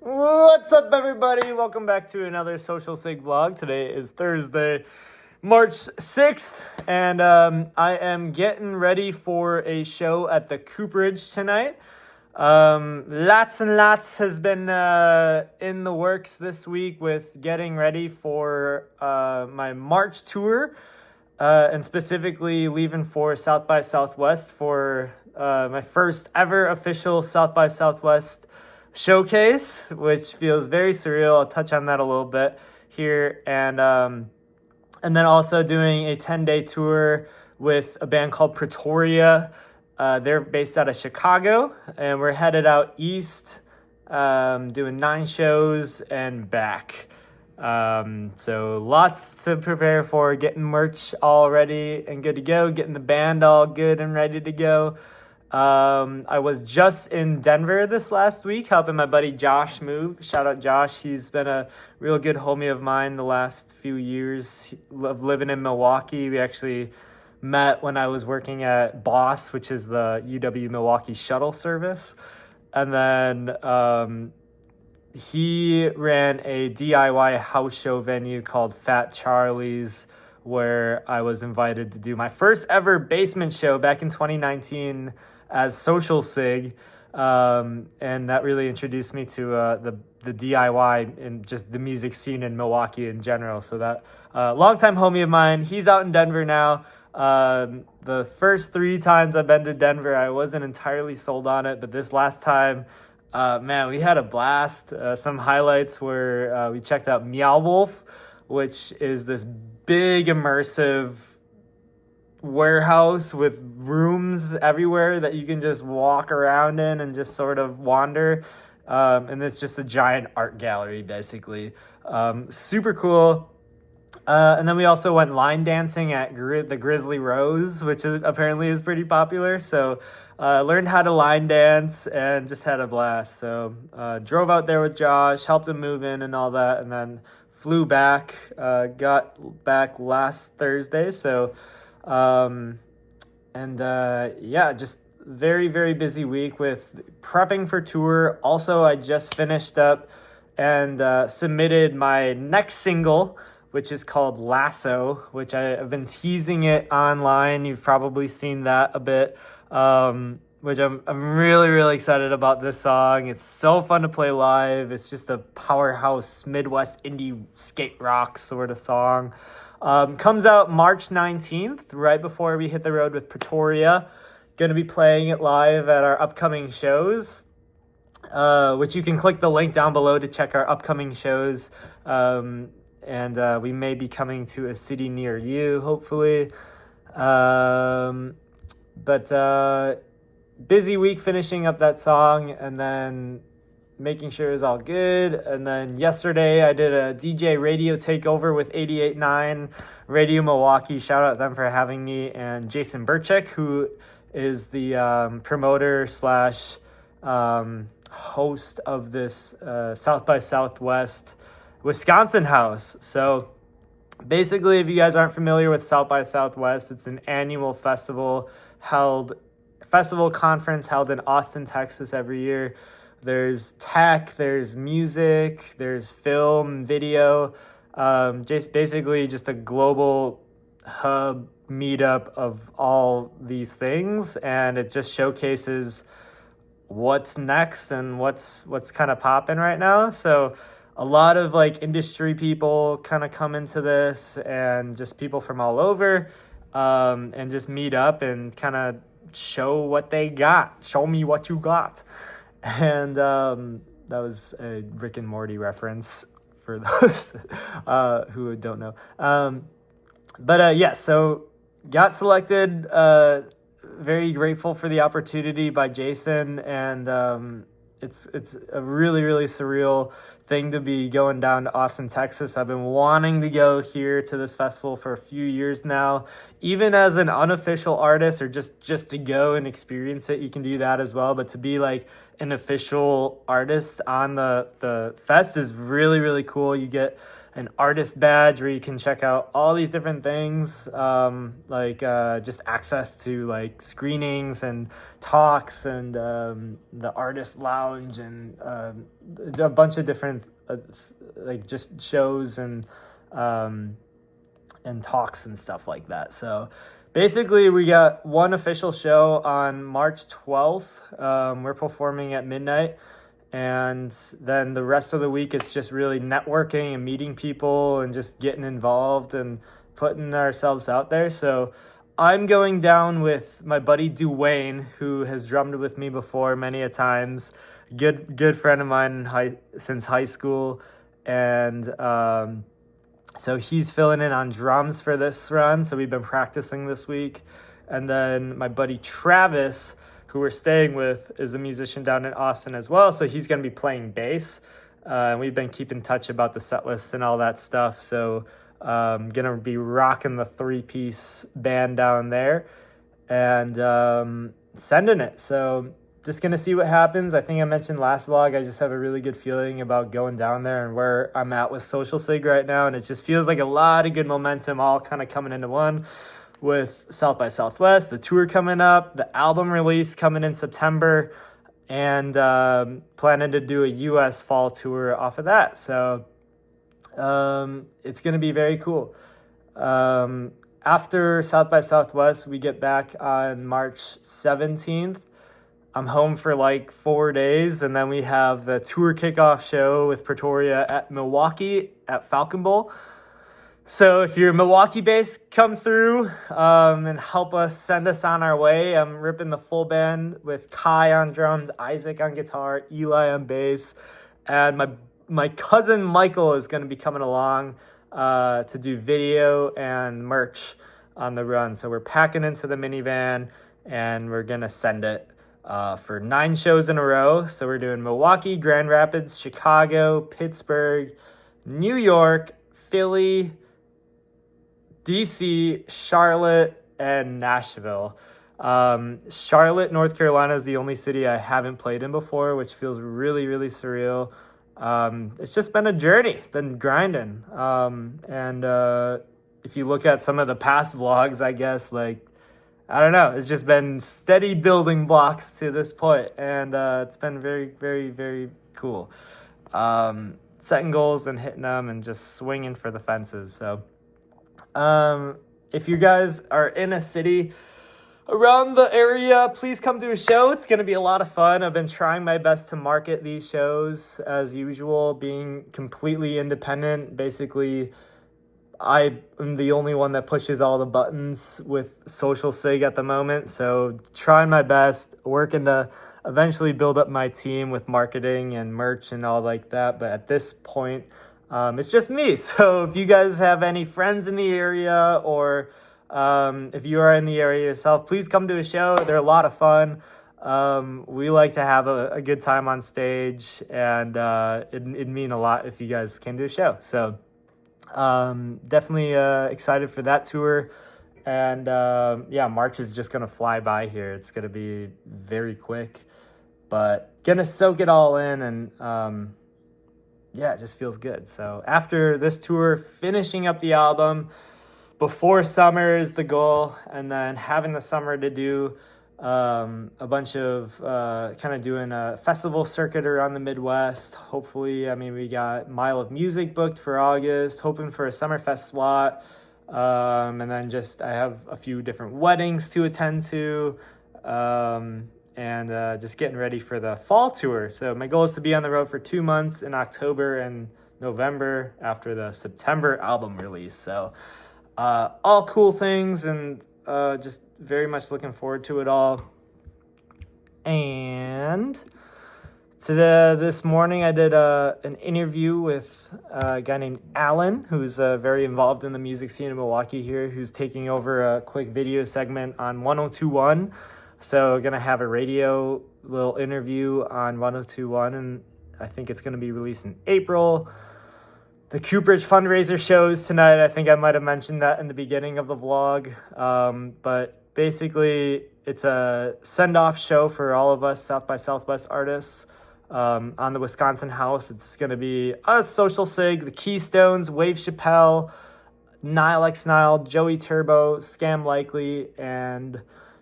What's up, everybody? Welcome back to another Social Sig vlog. Today is Thursday, March 6th, and I am getting ready for a show at the Cooperage tonight. Lots and lots has been in the works this week with getting ready for my March tour, and specifically leaving for South by Southwest for my first ever official South by Southwest showcase, which feels very surreal. I'll touch on that a little bit here, and then also doing a 10-day tour with a band called Pretoria. They're based out of Chicago, and we're headed out east, doing 9 shows and back. So lots to prepare for, getting merch all ready and good to go, getting the band all good and ready to go. I was just in Denver this last week helping my buddy Josh move. Shout out Josh. He's been a real good homie of mine the last few years of living in Milwaukee. We actually met when I was working at Boss, which is the UW Milwaukee shuttle service. And then he ran a DIY house show venue called Fat Charlie's, where I was invited to do my first ever basement show back in 2019 as Social Sig, and that really introduced me to the DIY and just the music scene in Milwaukee in general. So that longtime homie of mine, he's out in Denver now. The first 3 times I've been to Denver, I wasn't entirely sold on it, but this last time, man, we had a blast. Some highlights were we checked out Meow Wolf, which is this big immersive warehouse with rooms everywhere that you can just walk around in and just sort of wander. And it's just a giant art gallery, basically. Super cool. And then we also went line dancing at the Grizzly Rose, which apparently is pretty popular. So learned how to line dance and just had a blast. So drove out there with Josh, helped him move in and all that, and then flew back, got back last Thursday. So yeah, just very, very busy week with prepping for tour. Also, I just finished up and submitted my next single, which is called Lasso, which I've been teasing it online. You've probably seen that a bit, which I'm really, really excited about this song. It's so fun to play live. It's just a powerhouse Midwest indie skate rock sort of song. Comes out March 19th, right before we hit the road with Pretoria. Going to be playing it live at our upcoming shows, which you can click the link down below to check our upcoming shows. And we may be coming to a city near you, hopefully. But busy week finishing up that song and then making sure it's all good. And then yesterday I did a DJ radio takeover with 88.9 Radio Milwaukee. Shout out them for having me, and Jason Burchek, who is the promoter slash host of this South by Southwest Wisconsin house. So basically, if you guys aren't familiar with South by Southwest, it's an annual festival conference held in Austin, Texas every year. There's tech, there's music, there's film, video, just basically just a global hub meetup of all these things, and it just showcases what's next and what's kind of popping right now. So a lot of like industry people kind of come into this, and just people from all over, and just meet up and kind of show what they got. Show me what you got. And that was a Rick and Morty reference for those who don't know. So got selected. Very grateful for the opportunity by Jason, and it's a really, really surreal thing to be going down to Austin, Texas. I've been wanting to go here to this festival for a few years now, even as an unofficial artist, or just to go and experience it. You can do that as well, but to be like an official artist on the fest is really, really cool. You get an artist badge where you can check out all these different things, just access to like screenings and talks and the artist lounge and a bunch of different just shows and talks and stuff like that. So basically, we got one official show on March 12th. We're performing at midnight. And then the rest of the week is just really networking and meeting people and just getting involved and putting ourselves out there. So I'm going down with my buddy Dwayne, who has drummed with me before many a times. Good friend of mine since high school. And so he's filling in on drums for this run. So we've been practicing this week. And then my buddy Travis, who we're staying with, is a musician down in Austin as well. So he's going to be playing bass. And we've been keeping in touch about the set list and all that stuff. So going to be rocking the 3-piece band down there and sending it. So just going to see what happens. I think I mentioned last vlog, I just have a really good feeling about going down there and where I'm at with Social Sig right now. And it just feels like a lot of good momentum all kind of coming into one. With South by Southwest, the tour coming up, the album release coming in September, and planning to do a U.S. fall tour off of that. So it's going to be very cool. After South by Southwest, we get back on March 17th. I'm home for like 4 days, and then we have the tour kickoff show with Pretoria at Milwaukee at Falcon Bowl. So if you're Milwaukee-based, come through and help us, send us on our way. I'm ripping the full band with Kai on drums, Isaac on guitar, Eli on bass, and my cousin Michael is going to be coming along to do video and merch on the run. So we're packing into the minivan, and we're going to send it for 9 shows in a row. So we're doing Milwaukee, Grand Rapids, Chicago, Pittsburgh, New York, Philly, DC, Charlotte, and Nashville. Charlotte, North Carolina is the only city I haven't played in before, which feels really, really surreal. It's just been a journey, been grinding. If you look at some of the past vlogs, I guess, I don't know, it's just been steady building blocks to this point, and it's been very, very, very cool. Setting goals and hitting them and just swinging for the fences. So if you guys are in a city around the area, please come to a show. It's going to be a lot of fun. I've been trying my best to market these shows as usual, being completely independent. Basically, I am the only one that pushes all the buttons with Social Sig at the moment. So trying my best, working to eventually build up my team with marketing and merch and all like that. But at this point, it's just me. So if you guys have any friends in the area, or if you are in the area yourself, please come to a show. They're a lot of fun. We like to have a good time on stage, and it'd mean a lot if you guys came to a show. So definitely excited for that tour. And March is just going to fly by here. It's going to be very quick, but going to soak it all in, and it just feels good. So after this tour, finishing up the album before summer is the goal, and then having the summer to do a bunch of kind of doing a festival circuit around the Midwest. Hopefully, we got Mile of Music booked for August, hoping for a Summerfest slot. And then I have a few different weddings to attend to, and just getting ready for the fall tour. So my goal is to be on the road for 2 months in October and November after the September album release. So all cool things, and just very much looking forward to it all. And this morning I did an interview with a guy named Alan, who's very involved in the music scene in Milwaukee here, who's taking over a quick video segment on 1021. So going to have a radio little interview on 1021, and I think it's going to be released in April. The Cooperage fundraiser shows tonight. I think I might have mentioned that in the beginning of the vlog. But basically, it's a send-off show for all of us South by Southwest artists. on the Wisconsin House. It's going to be us, Social Sig, the Keystones, Wave Chappelle, Nile X Nile, Joey Turbo, Scam Likely, and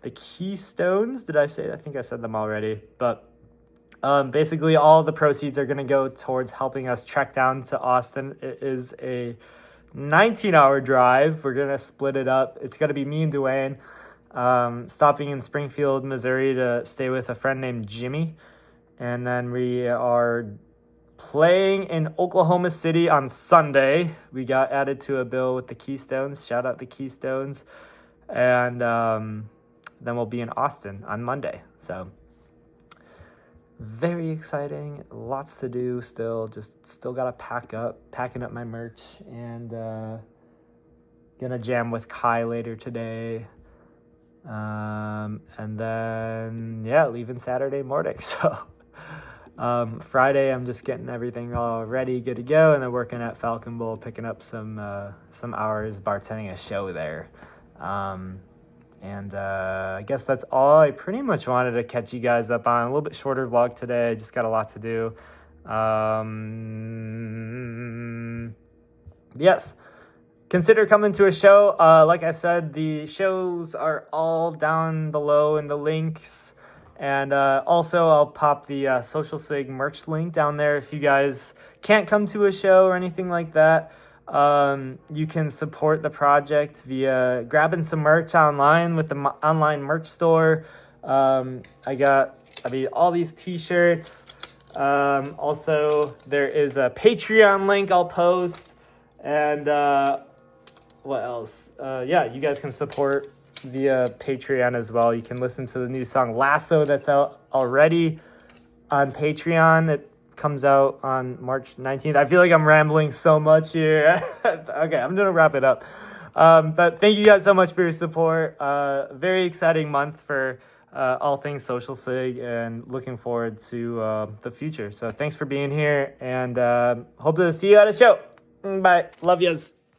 the Keystones. Did I say? I think I said them already. But basically, all the proceeds are going to go towards helping us trek down to Austin. It is a 19-hour drive. We're going to split it up. It's going to be me and Dwayne stopping in Springfield, Missouri to stay with a friend named Jimmy. And then we are playing in Oklahoma City on Sunday. We got added to a bill with the Keystones. Shout out the Keystones. And then we'll be in Austin on Monday. So very exciting. Lots to do still. Still got to packing up my merch, and gonna jam with Kai later today. And then, leaving Saturday morning. So Friday, I'm just getting everything all ready, good to go, and then working at Falcon Bowl, picking up some hours bartending a show there. I guess that's all I pretty much wanted to catch you guys up on. A little bit shorter vlog today. Just got a lot to do. Yes. Consider coming to a show. Like I said, the shows are all down below in the links. And also, I'll pop the Social Sig merch link down there. If you guys can't come to a show or anything like that, you can support the project via grabbing some merch online with the online merch store. I got all these t-shirts. Also, there is a Patreon link I'll post. And what else? You guys can support via Patreon as well. You can listen to the new song Lasso that's out already on Patreon. It comes out on March 19th. I feel like I'm rambling so much here. Okay, I'm gonna wrap it up. But thank you guys so much for your support. Very exciting month for all things Social Sig, and looking forward to the future. So thanks for being here, and hope to see you at a show. Bye. Love yous.